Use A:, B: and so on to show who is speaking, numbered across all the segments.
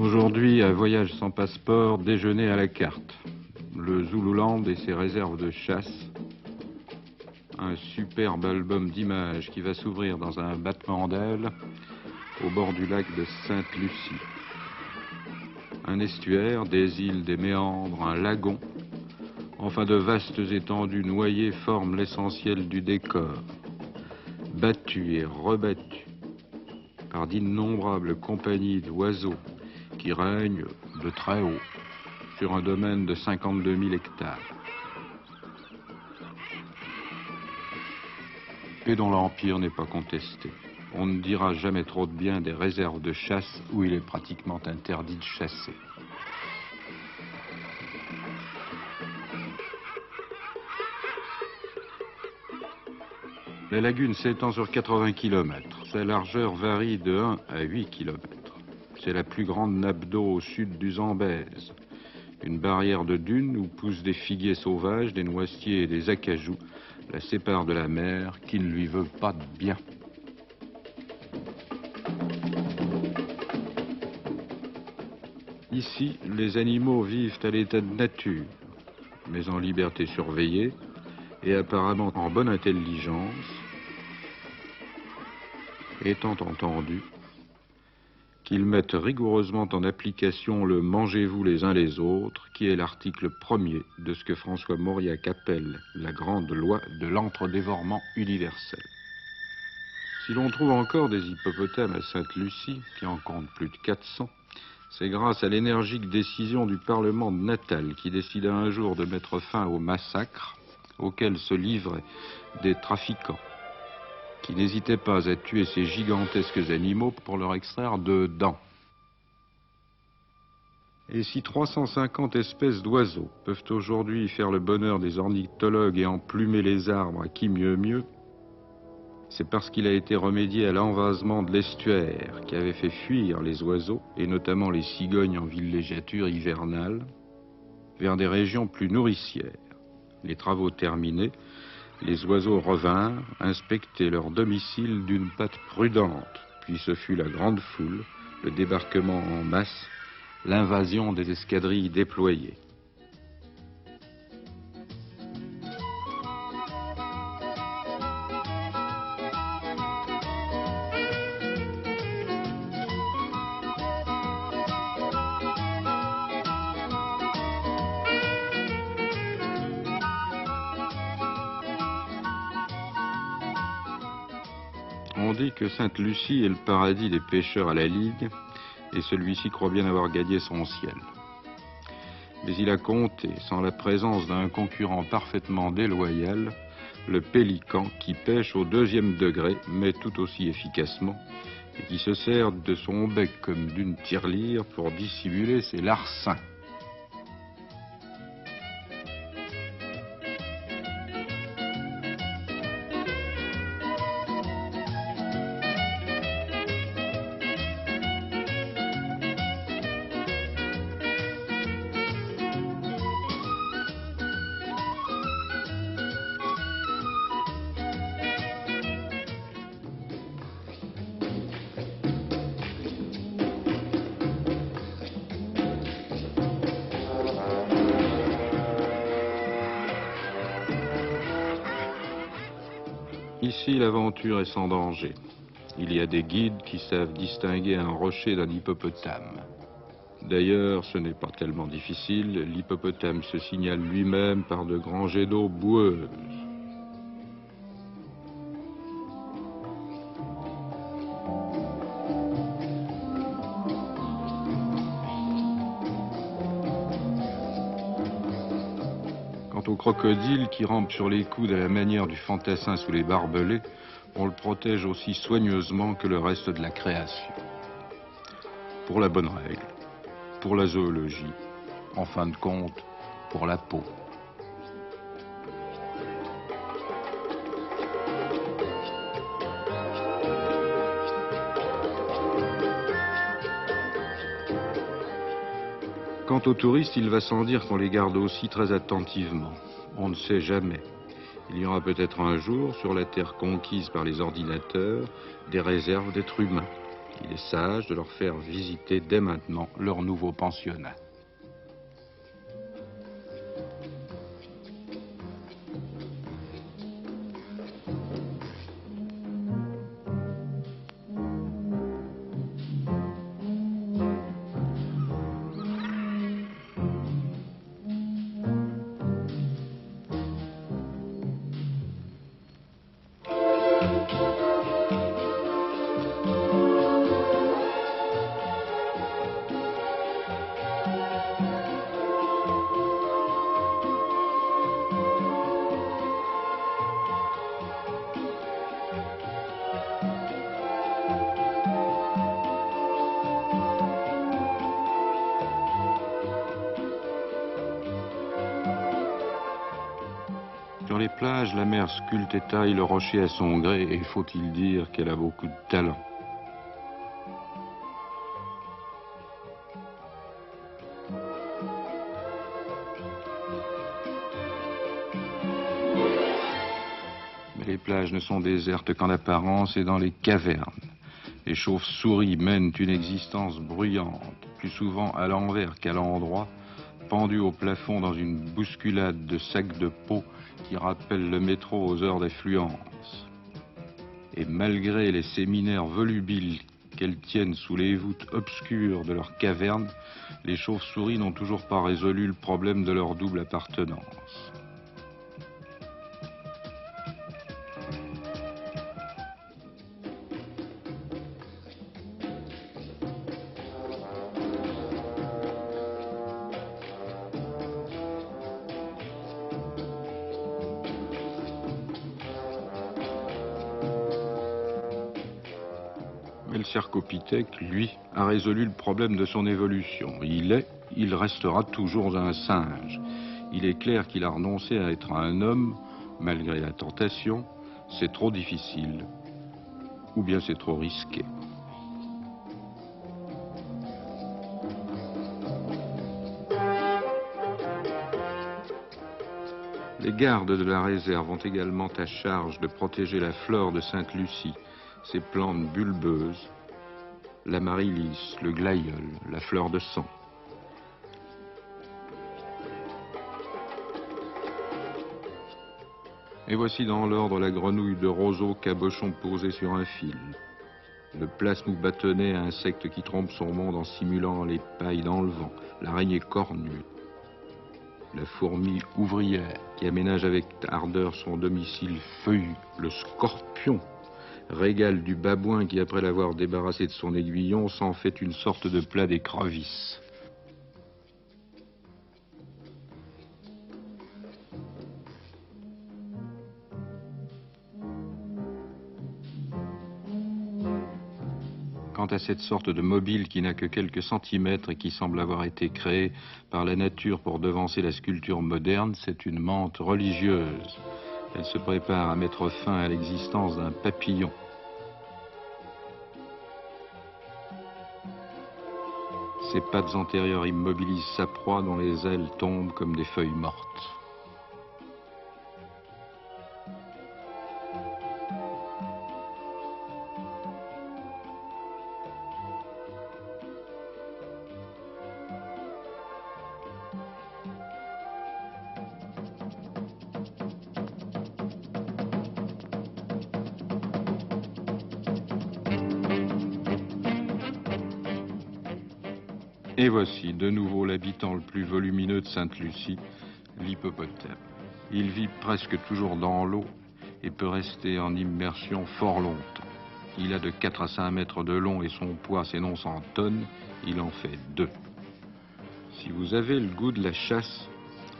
A: Aujourd'hui, un voyage sans passeport, déjeuner à la carte. Le Zululand et ses réserves de chasse. Un superbe album d'images qui va s'ouvrir dans un battement d'ailes au bord du lac de Sainte-Lucie. Un estuaire, des îles, des méandres, un lagon. Enfin, de vastes étendues noyées forment l'essentiel du décor. Battus et rebattus par d'innombrables compagnies d'oiseaux qui règnent de très haut sur un domaine de 52 000 hectares. Et dont l'empire n'est pas contesté. On ne dira jamais trop de bien des réserves de chasse où il est pratiquement interdit de chasser. La lagune s'étend sur 80 km. Sa largeur varie de 1 à 8 km. C'est la plus grande nappe d'eau au sud du Zambèze. Une barrière de dunes où poussent des figuiers sauvages, des noisetiers et des acajous la séparent de la mer qui ne lui veut pas de bien. Ici, les animaux vivent à l'état de nature, mais en liberté surveillée et apparemment en bonne intelligence, étant entendu qu'ils mettent rigoureusement en application le « mangez-vous les uns les autres » qui est l'article premier de ce que François Mauriac appelle la grande loi de l'entre-dévorement universel. Si l'on trouve encore des hippopotames à Sainte-Lucie, qui en compte plus de 400, c'est grâce à l'énergique décision du Parlement de Natal qui décida un jour de mettre fin au massacre auquel se livraient des trafiquants qui n'hésitaient pas à tuer ces gigantesques animaux pour leur extraire de dents. Et si 350 espèces d'oiseaux peuvent aujourd'hui faire le bonheur des ornithologues et emplumer les arbres à qui mieux mieux, c'est parce qu'il a été remédié à l'envasement de l'estuaire qui avait fait fuir les oiseaux, et notamment les cigognes en villégiature hivernale, vers des régions plus nourricières. Les travaux terminés, les oiseaux revinrent inspecter leur domicile d'une patte prudente, puis ce fut la grande foule, le débarquement en masse, l'invasion des escadrilles déployées. On dit que Sainte-Lucie est le paradis des pêcheurs à la ligue, et celui-ci croit bien avoir gagné son ciel. Mais il a compté, sans la présence d'un concurrent parfaitement déloyal, le pélican qui pêche au 2e degré, mais tout aussi efficacement, et qui se sert de son bec comme d'une tirelire pour dissimuler ses larcins. Ici, l'aventure est sans danger. Il y a des guides qui savent distinguer un rocher d'un hippopotame. D'ailleurs, ce n'est pas tellement difficile, l'hippopotame se signale lui-même par de grands jets d'eau boueuses. Quant au crocodile qui rampe sur les coudes à la manière du fantassin sous les barbelés, on le protège aussi soigneusement que le reste de la création. Pour la bonne règle, pour la zoologie, en fin de compte, pour la peau. Quant aux touristes, il va sans dire qu'on les garde aussi très attentivement. On ne sait jamais. Il y aura peut-être un jour, sur la terre conquise par les ordinateurs, des réserves d'êtres humains. Il est sage de leur faire visiter dès maintenant leur nouveau pensionnat. Sur les plages, la mer sculpte et taille le rocher à son gré, et faut-il dire qu'elle a beaucoup de talent. Mais les plages ne sont désertes qu'en apparence et dans les cavernes. Les chauves-souris mènent une existence bruyante, plus souvent à l'envers qu'à l'endroit, pendues au plafond dans une bousculade de sacs de peau qui rappelle le métro aux heures d'affluence. Et malgré les séminaires volubiles qu'elles tiennent sous les voûtes obscures de leurs cavernes, les chauves-souris n'ont toujours pas résolu le problème de leur double appartenance. Mais le cercopithèque, lui, a résolu le problème de son évolution. Il restera toujours un singe. Il est clair qu'il a renoncé à être un homme, malgré la tentation. C'est trop difficile, ou bien c'est trop risqué. Les gardes de la réserve ont également à charge de protéger la flore de Sainte-Lucie, ses plantes bulbeuses, l'amaryllis, le glaïeul, la fleur de sang. Et voici dans l'ordre la grenouille de roseau cabochon posée sur un fil, le plasmou bâtonnet, insecte qui trompe son monde en simulant les pailles dans le vent, l'araignée cornue, la fourmi ouvrière qui aménage avec ardeur son domicile feuillu, le scorpion, régal du babouin qui, après l'avoir débarrassé de son aiguillon, s'en fait une sorte de plat d'écrevisse. Quant à cette sorte de mobile qui n'a que quelques centimètres et qui semble avoir été créée par la nature pour devancer la sculpture moderne, c'est une mante religieuse. Elle se prépare à mettre fin à l'existence d'un papillon. Ses pattes antérieures immobilisent sa proie dont les ailes tombent comme des feuilles mortes. Et voici de nouveau l'habitant le plus volumineux de Sainte-Lucie, l'hippopotame. Il vit presque toujours dans l'eau et peut rester en immersion fort longtemps. Il a de 4 à 5 mètres de long et son poids s'énonce en tonnes, il en fait 2. Si vous avez le goût de la chasse,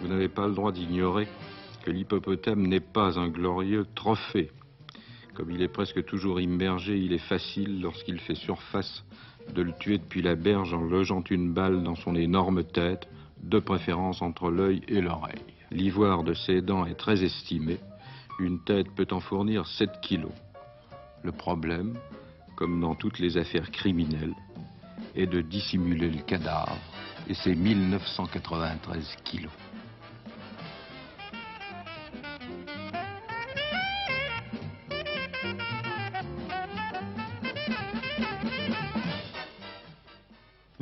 A: vous n'avez pas le droit d'ignorer que l'hippopotame n'est pas un glorieux trophée. Comme il est presque toujours immergé, il est facile, lorsqu'il fait surface, de le tuer depuis la berge en logeant une balle dans son énorme tête, de préférence entre l'œil et l'oreille. L'ivoire de ses dents est très estimé. Une tête peut en fournir 7 kilos. Le problème, comme dans toutes les affaires criminelles, est de dissimuler le cadavre, et c'est 1993 kilos.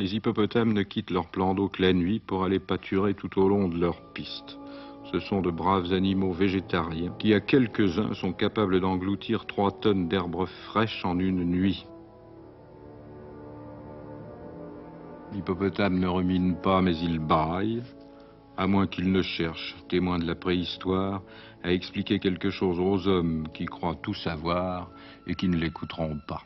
A: Les hippopotames ne quittent leur plan d'eau que la nuit pour aller pâturer tout au long de leur piste. Ce sont de braves animaux végétariens qui, à quelques-uns, sont capables d'engloutir 3 tonnes d'herbes fraîches en une nuit. L'hippopotame ne rumine pas, mais il bâille, à moins qu'il ne cherche, témoin de la préhistoire, à expliquer quelque chose aux hommes qui croient tout savoir et qui ne l'écouteront pas.